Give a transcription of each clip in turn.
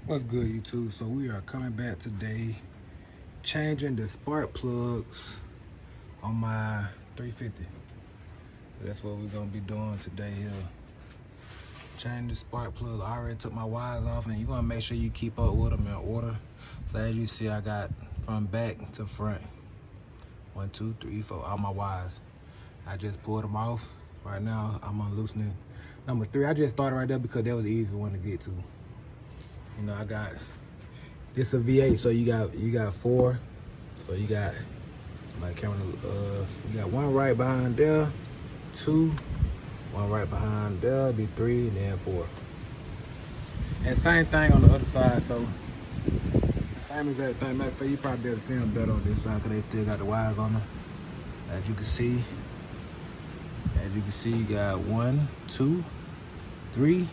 What's good, YouTube? So we are coming back today, changing the spark plugs on my 350. So that's what we're gonna be doing today here. Changing the spark plug. I already took my wires off, and you're gonna make sure you keep up with them in order. So as you see, I got from back to front, 1, 2, 3, 4, all my wires. I just pulled them off. Right now, I'm unloosening number 3. I just started right there because that was the easiest one to get to. You know, I got this a V8, so you got 4. So you got my camera. You got 1 right behind there, 2, 1 right behind there, be 3, and then 4. And same thing on the other side. So the same exact thing. Matter of fact, you probably be able to see them better on this side because they still got the wires on them. As you can see, you got 1, 2, 3.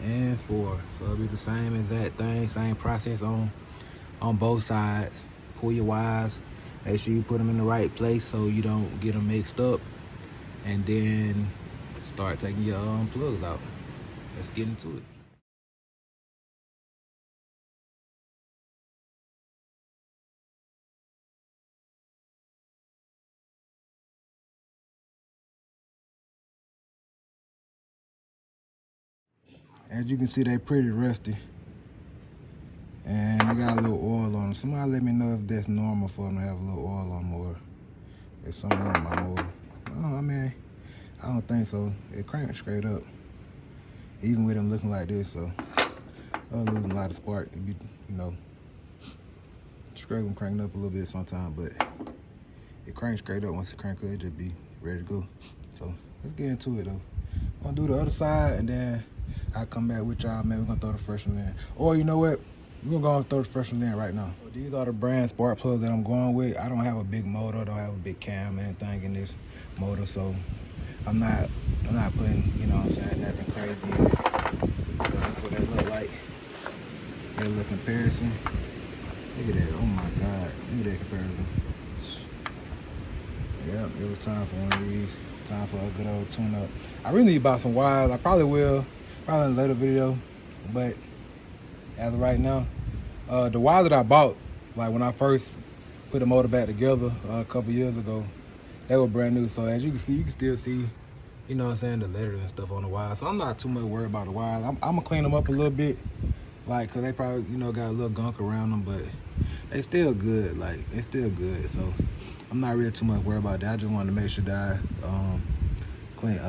And 4. So it'll be the same exact thing, same process on both sides. Pull your wires, make sure you put them in the right place so you don't get them mixed up, and then start taking your plugs out. Let's get into it. As you can see, they pretty rusty, and they got a little oil on them. Somebody let me know if that's normal for them to have a little oil on them, or there's something wrong with my motor. No, I mean, I don't think so. It cranks straight up, even with them looking like this. So I'll lose a lot of spark. It be, you know, straight them cranking up a little bit sometimes, but it cranks straight up. Once it crank up, it just be ready to go. So let's get into it though. I'm gonna do the other side, and then I'll come back with y'all. Man, we're gonna throw the first one in. Or you know what? We're gonna go and throw the first one in right now. So these are the brand spark plugs that I'm going with. I don't have a big motor, I don't have a big cam, anything in this motor, so I'm not putting, you know what I'm saying, nothing crazy in it. So that's what they look like. Get a little comparison. Look at that, oh my God, look at that comparison. Yep, it was time for one of these. Time for a good old tune-up. I really need to buy some wires. I probably will, probably in a later video, but as of right now, the wires that I bought, like when I first put the motor back together a couple years ago, they were brand new. So as you can see, you can still see, you know what I'm saying, the letters and stuff on the wires. So I'm not too much worried about the wires. I'm gonna clean them up a little bit, like, cause they probably, you know, got a little gunk around them, but they still good. Like, they still good. So I'm not really too much worried about that. I just wanted to make sure that I clean,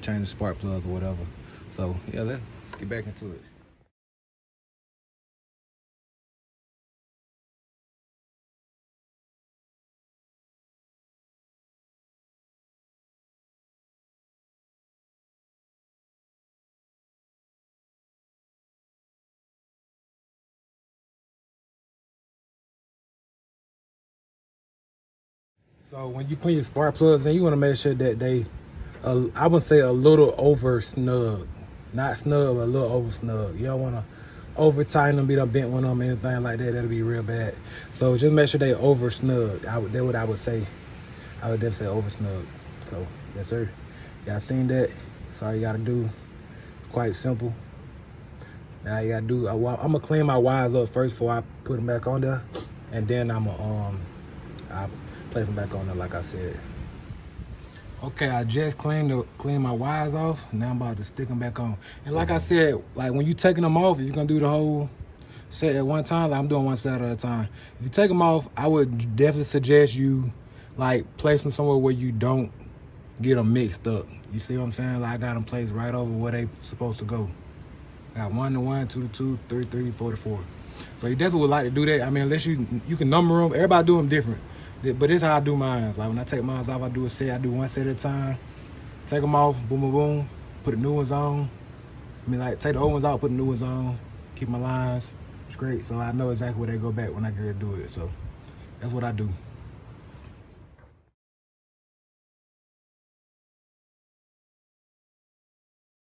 change the spark plugs or whatever. So yeah, let's get back into it. So when you put your spark plugs in, you want to make sure that they, I would say a little over snug, not snug, but a little over snug. You don't want to over tighten them, be done bent one of them, anything like that. That'll be real bad. So just make sure they over snug. That's what I would say. I would definitely say over snug. So yes, sir. Y'all seen that? That's all you gotta do. It's quite simple. Now you gotta do. I'm gonna clean my wires up first before I put them back on there, and then I'll place them back on there like I said. Okay, I just cleaned my wires off. Now I'm about to stick them back on. And like I said, like when you taking them off, if you're gonna do the whole set at one time, like I'm doing one set at a time. If you take them off, I would definitely suggest you like place them somewhere where you don't get them mixed up. You see what I'm saying? Like I got them placed right over where they supposed to go. I got 1 to 1, 2 to 2, 3 to 3, 4 to 4. So you definitely would like to do that. I mean, unless you can number them. Everybody do them different. But this is how I do mine. Like when I take mine off, I do a set. I do one set at a time. Take them off, boom, boom, boom. Put the new ones on. I mean, like take the old ones out, put the new ones on. Keep my lines straight, so I know exactly where they go back when I get to do it. So that's what I do.